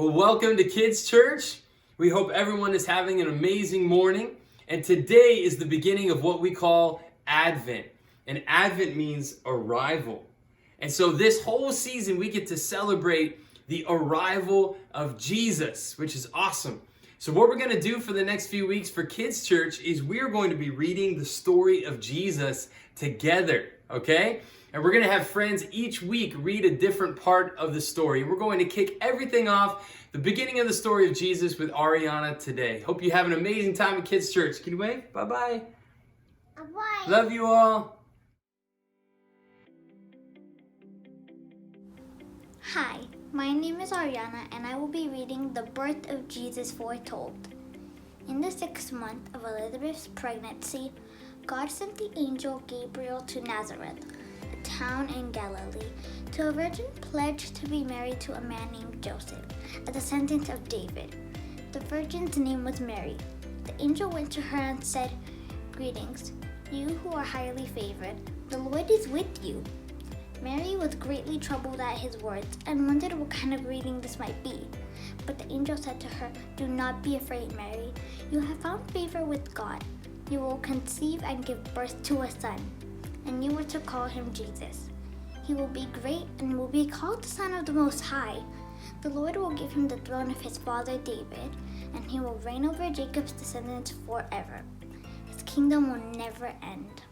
Well, welcome to Kids Church. We hope everyone is having an amazing morning. And today is the beginning of what we call Advent. And Advent means arrival. And so this whole season, we get to celebrate the arrival of Jesus, which is awesome. So what we're going to do for the next few weeks for Kids Church is we're going to be reading the story of Jesus together, okay? And we're going to have friends each week read a different part of the story. We're going to kick everything off, the beginning of the story of Jesus with Ariana today. Hope you have an amazing time at Kids Church. Can you wave? Bye-bye. Bye-bye. Love you all. Hi, my name is Ariana and I will be reading The Birth of Jesus Foretold. In the 6th month of Elizabeth's pregnancy, God sent the angel Gabriel to Nazareth, a town in Galilee, to a virgin pledged to be married to a man named Joseph, a descendant of David. The virgin's name was Mary. The angel went to her and said, "Greetings, you who are highly favored. The Lord is with you." Mary was greatly troubled at his words and wondered what kind of greeting this might be. But the angel said to her, "Do not be afraid, Mary. You have found favor with God. You will conceive and give birth to a son, and you are to call him Jesus. He will be great and will be called the Son of the Most High. The Lord will give him the throne of his father David, and he will reign over Jacob's descendants forever. His kingdom will never end."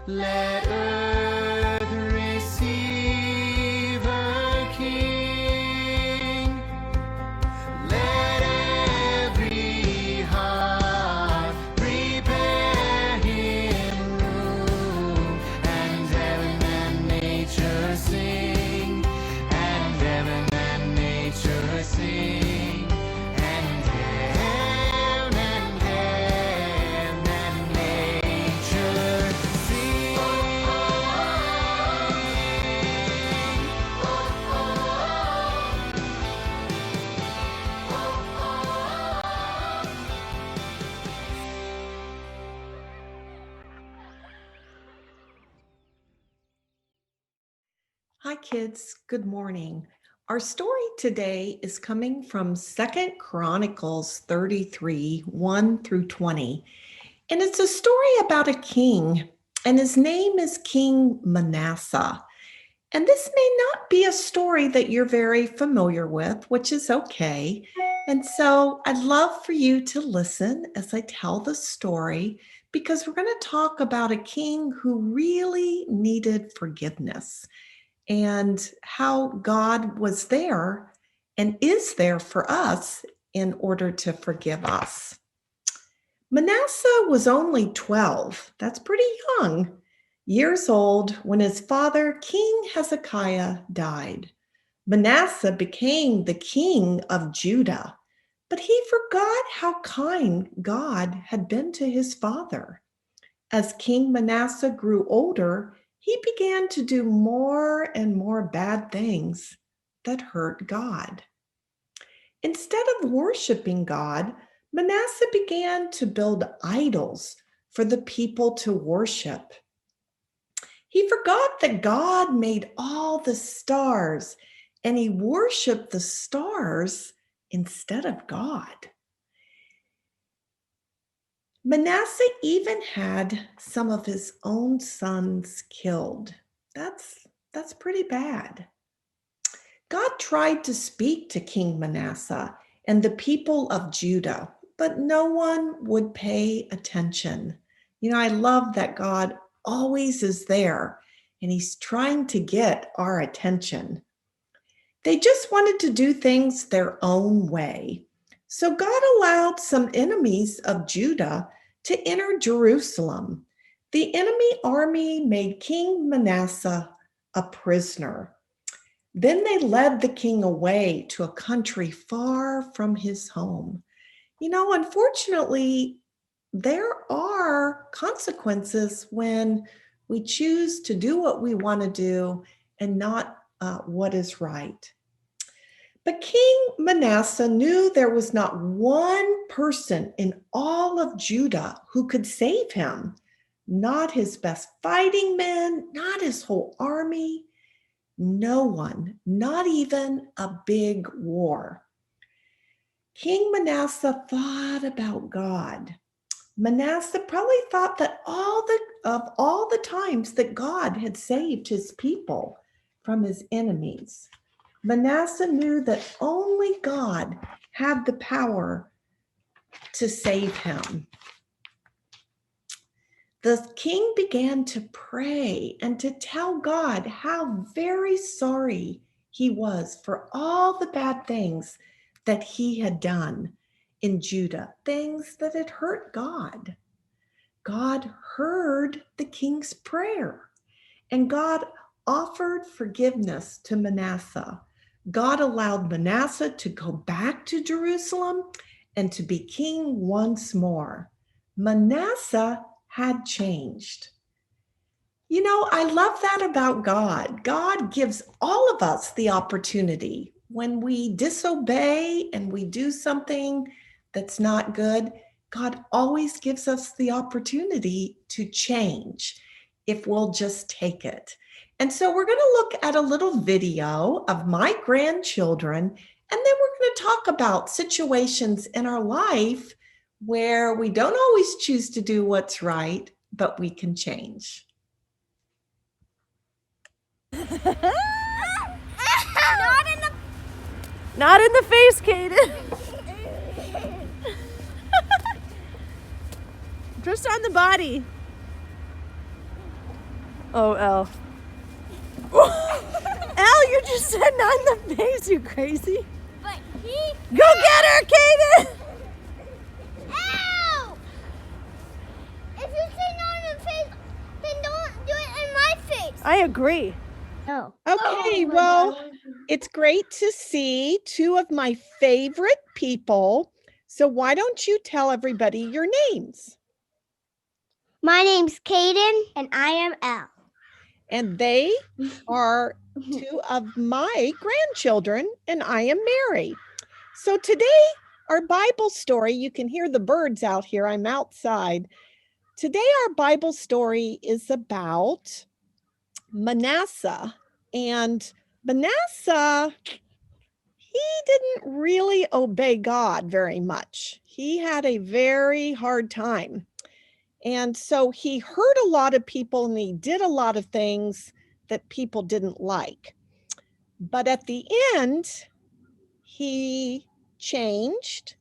Let earth receive a king. Let every heart prepare him room. And heaven and nature sing. And heaven and nature sing. And heaven and nature sing. Hi kids, good morning. Our story today is coming from 2 Chronicles 33, 1 through 20. And it's a story about a king, and his name is King Manasseh. And this may not be a story that you're very familiar with, which is okay. And so I'd love for you to listen as I tell the story because we're going to talk about a king who really needed forgiveness and how God was there and is there for us in order to forgive us. Manasseh was only 12, that's pretty young, years old when his father, King Hezekiah, died. Manasseh became the king of Judah, but he forgot how kind God had been to his father. As King Manasseh grew older, he began to do more and more bad things that hurt God. Instead of worshiping God, Manasseh began to build idols for the people to worship. He forgot that God made all the stars and he worshiped the stars instead of God. Manasseh even had some of his own sons killed. That's pretty bad. God tried to speak to King Manasseh and the people of Judah, but no one would pay attention. I love that God always is there and he's trying to get our attention. They just wanted to do things their own way. So God allowed some enemies of Judah to enter Jerusalem. The enemy army made King Manasseh a prisoner. Then they led the king away to a country far from his home. Unfortunately, there are consequences when we choose to do what we want to do and not what is right. But King Manasseh knew there was not one person in all of Judah who could save him, not his best fighting men, not his whole army, no one, not even a big war. King Manasseh thought about God. Manasseh probably thought that all the times that God had saved his people from his enemies. Manasseh knew that only God had the power to save him. The king began to pray and to tell God how very sorry he was for all the bad things that he had done in Judah, things that had hurt God. God heard the king's prayer and God offered forgiveness to Manasseh. God allowed Manasseh to go back to Jerusalem and to be king once more. Manasseh had changed. I love that about God. God gives all of us the opportunity when we disobey and we do something that's not good. God always gives us the opportunity to change if we'll just take it. And so we're going to look at a little video of my grandchildren, and then we're going to talk about situations in our life where we don't always choose to do what's right, but we can change. Not in the face, Kaden. Just on the body. Oh, Elle. Elle, you just said not in the face, you crazy. But Go get her, Kaden! Ow! If you say no in the face, then don't do it in my face. I agree. No. Okay, well, it's great to see two of my favorite people. So why don't you tell everybody your names? My name's Kaden, and I am Elle. And they are two of my grandchildren, and I am Mary. So today, our Bible story, you can hear the birds out here. I'm outside. Today, our Bible story is about Manasseh. And Manasseh, he didn't really obey God very much. He had a very hard time. And so he hurt a lot of people and he did a lot of things that people didn't like. But at the end, he changed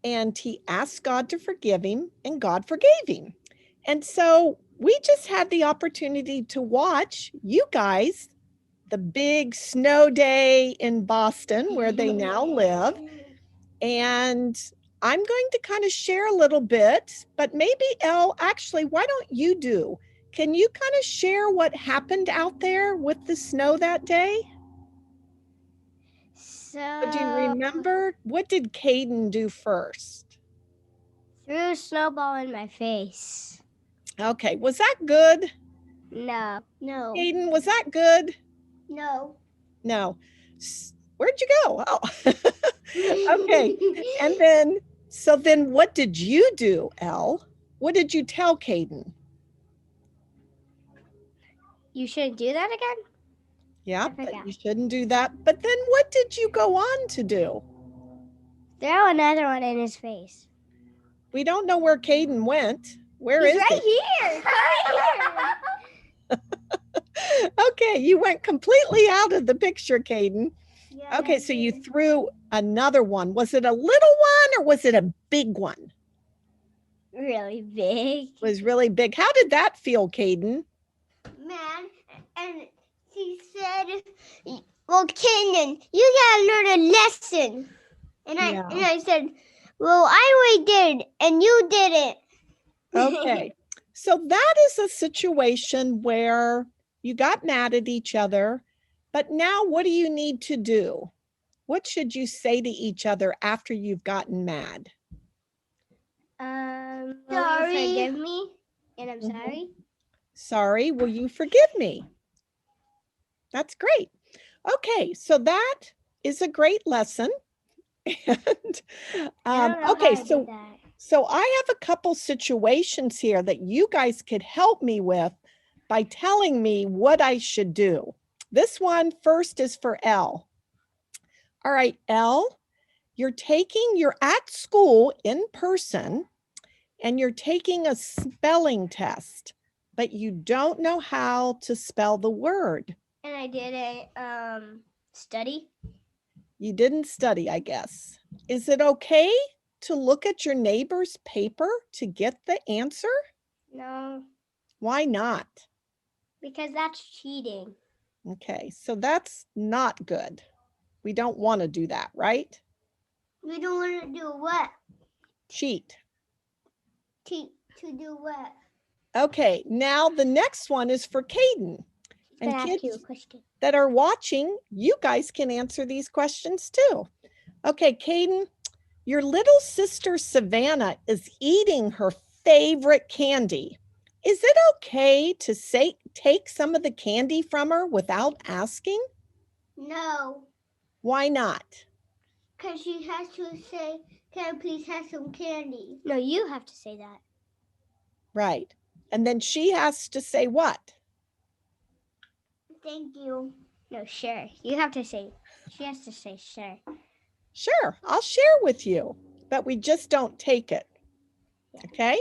and he asked God to forgive him, and God forgave him. And so we just had the opportunity to watch you guys the big snow day in Boston where they now live. And I'm going to kind of share a little bit, but maybe Elle, actually, why don't you do? Can you kind of share what happened out there with the snow that day? So, Do you remember? What did Caden do first? threw a snowball in my face. Okay, was that good? No. No. Caden, was that good? No. No. Where'd you go? Oh, okay. And then, so then what did you do, Elle? What did you tell Caden? You shouldn't do that again? Yeah, I but forgot. you shouldn't do that. But then what did you go on to do? Throw another one in his face. We don't know where Caden went. Where He's is right he? here. Right here. Okay, you went completely out of the picture, Caden. Yeah, Okay, so you threw another one. Was it a little one or was it a big one? really big. It was really big. How did that feel, Caden? Man, and he said, well, Kenan, you gotta learn a lesson. And I said, well, I already did, and you didn't. Okay, so that is a situation where you got mad at each other, but now what do you need to do? What should you say to each other after you've gotten mad? Will you forgive me? And I'm Mhm. sorry. Sorry, will you forgive me? That's great. Okay, so that is a great lesson. And okay, so I have a couple situations here that you guys could help me with by telling me what I should do. This one first is for Elle. All right, Elle, you're at school in person and you're taking a spelling test, but you don't know how to spell the word. And I didn't study. You didn't study, I guess. Is it okay to look at your neighbor's paper to get the answer? No, Why not? because that's cheating. Okay, so that's not good. We don't want to do that, right? We don't want to do what? Cheat. To do what? Okay, now the next one is for Caden. And Can I ask you a kids question? that are watching, you guys can answer these questions too. Okay, Caden, your little sister Savannah is eating her favorite candy. Is it okay to take some of the candy from her without asking? No, Why not? because she has to say, can I please have some candy? No, you have to say that. Right. And then she has to say what? Thank you. No, sure. You have to say, she has to say sure. Sure, I'll share with you, but we just don't take it. Okay?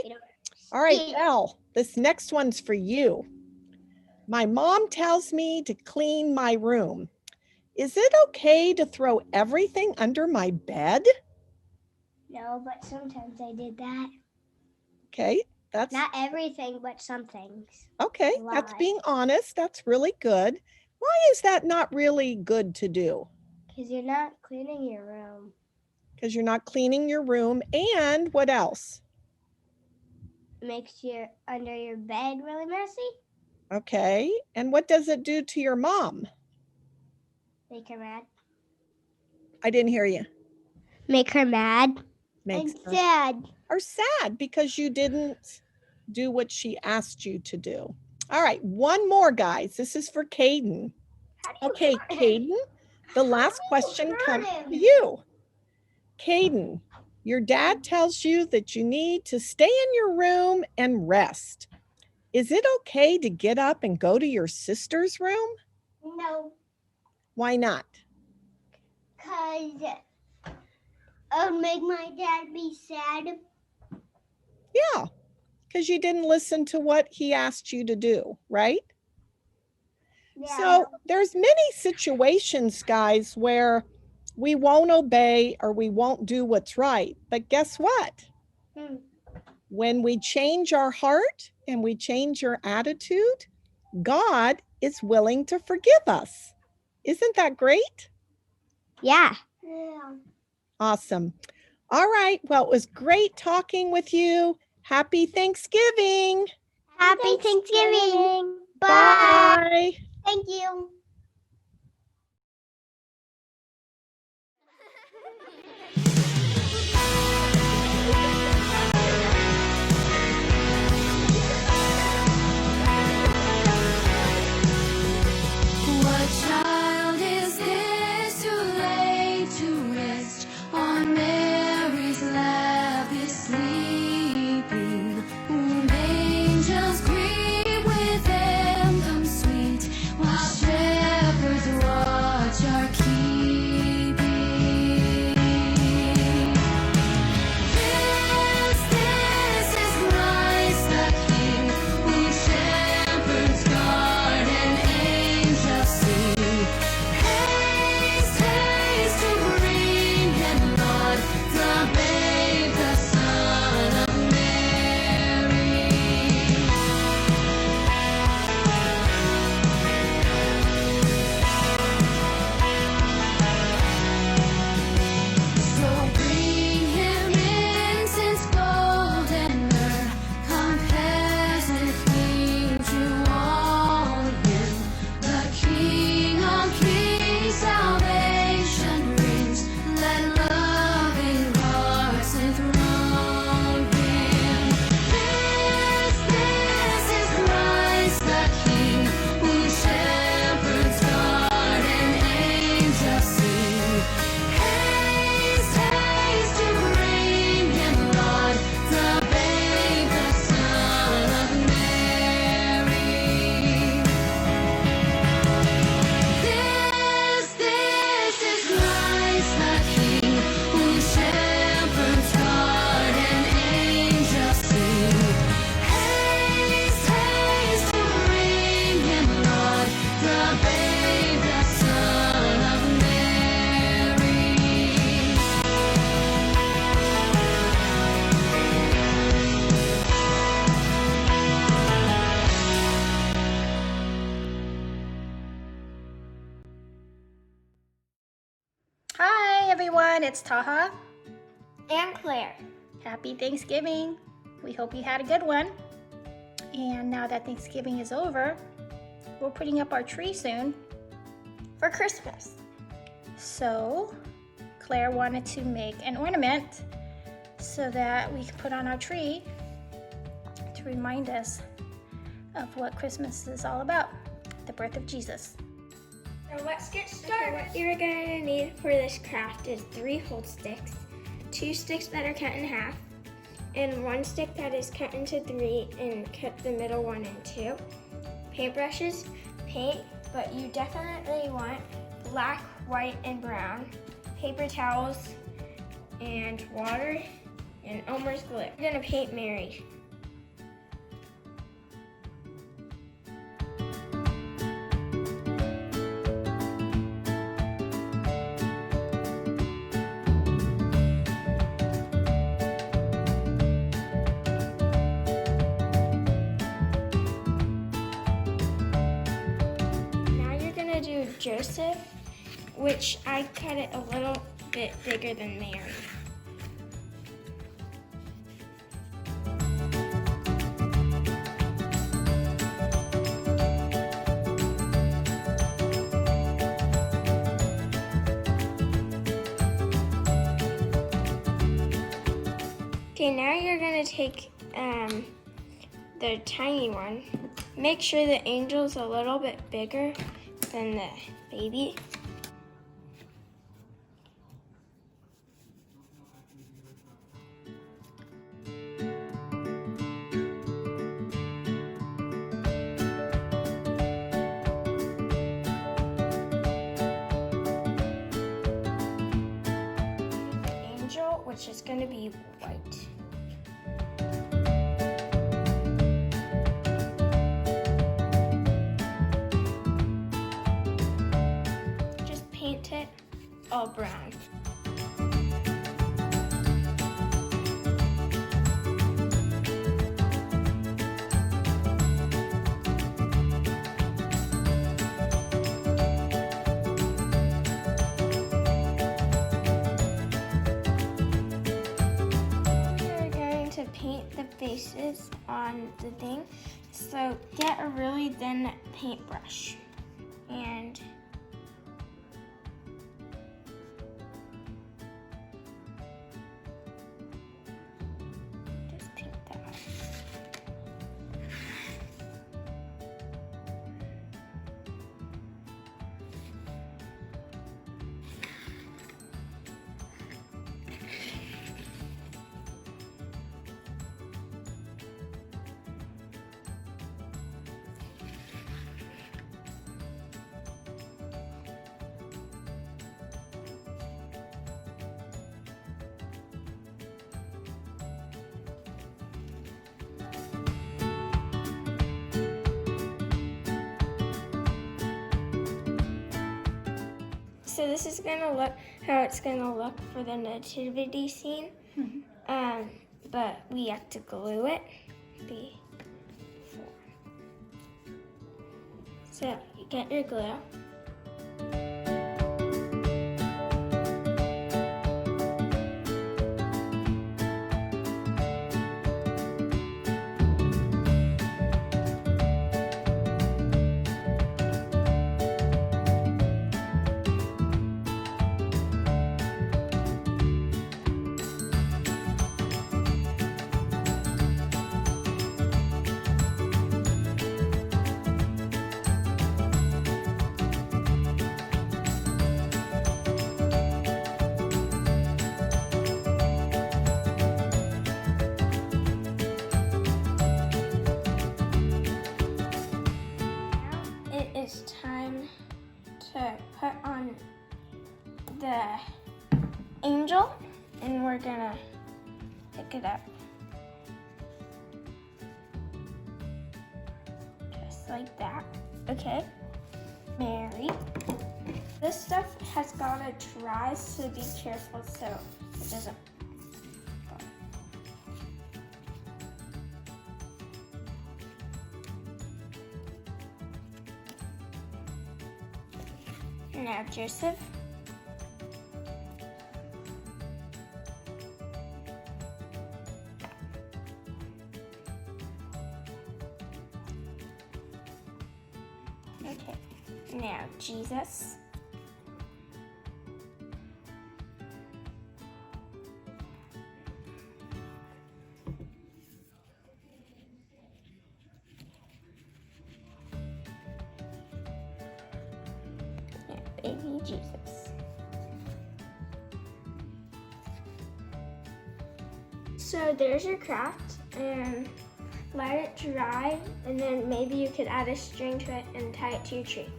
All right, Elle, this next one's for you. My mom tells me to clean my room. Is it okay to throw everything under my bed? No, but sometimes I did that. Okay, that's Not everything, but some things. okay. a That's lot. being honest. That's really good. Why is that not really good to do? Because you're not cleaning your room. Because you're not cleaning your room. And what else? Makes your under your bed really messy. Okay. And what does it do to your mom? Make her mad. I didn't hear you. Make her mad. Makes and her sad. Or sad because you didn't do what she asked you to do. All right, one more, guys. This is for Caden. Okay, Caden, the last question comes to you. Caden, your dad tells you that you need to stay in your room and rest. Is it okay to get up and go to your sister's room? No, Why not? because it would make my dad be sad. Yeah, because you didn't listen to what he asked you to do, right? Yeah. So there's many situations, guys, where we won't obey or we won't do what's right. But guess what? When we change our heart and we change our attitude, God is willing to forgive us. Isn't that great? Yeah. Awesome. All right. Well, it was great talking with you. Happy Thanksgiving. Happy Thanksgiving. Bye. Bye. Thank you. What child is this who lay to rest on Mary's lap is sleeping? Whom angels greet with anthem sweet, while shepherds watch our keeping. This is Christ the King, whom shepherds guard and angels sing. Haste, haste to bring him, Lord, the babe, the Son of Mary. So bring him incense, gold, and myrrh, compasseth King to all him. The King of kings, salvation brings. Let loving hearts enthrone him. This is Christ the King, whom shepherds guard and angels sing. Haste, haste to bring him, Lord, the babe, the Son of Mary. This is Christ the King, whom shepherds guard and angels sing. Haste, haste to bring him, Lord, the babe, the Son of Mary. Hi, everyone. It's Taha. And Claire. Happy Thanksgiving. We hope you had a good one. And now that Thanksgiving is over, we're putting up our tree soon for Christmas. So, Claire wanted to make an ornament so that we can put on our tree to remind us of what Christmas is all about, the birth of Jesus. So let's get started. What you're going to need for this craft is 3 hold sticks, 2 sticks that are cut in half, and 1 stick that is cut into 3 and cut the middle one in 2. Paintbrushes, paint, but you definitely want black, white, and brown. Paper towels, and water, and Elmer's glue. We're going to paint Mary. Joseph, which I cut it a little bit bigger than Mary. Okay, now you're going to take the tiny one. Make sure the angel's a little bit bigger than the baby. The angel, which is going to be white. Just paint it all brown. We're going to paint the faces on the thing. So get a really thin paintbrush and just paint that on. So this is gonna look how it's gonna look for the nativity scene, but we have to glue it before. So you get your glue. It's time to put on the angel, and we're gonna pick it up just like that. Okay, Mary. This stuff has gotta dry, so be careful so it doesn't fall. Now, Joseph. Okay, now Jesus. Baby Jesus. So there's your craft, and let it dry, and then maybe you could add a string to it and tie it to your tree.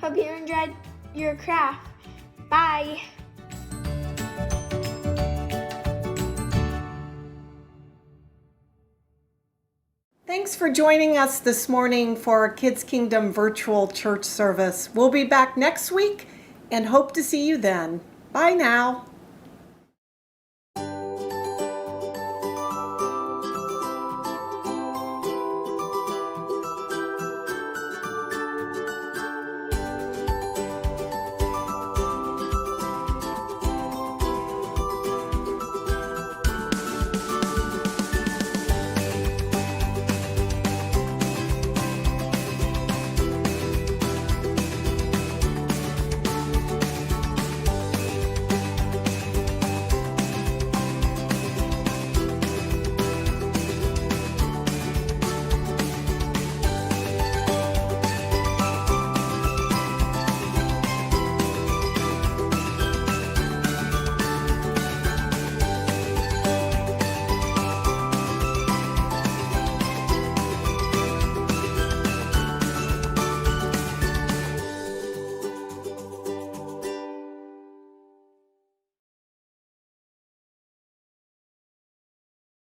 Hope you enjoyed your craft. Bye. Thanks for joining us this morning for our Kids Kingdom virtual church service. We'll be back next week and hope to see you then. Bye now.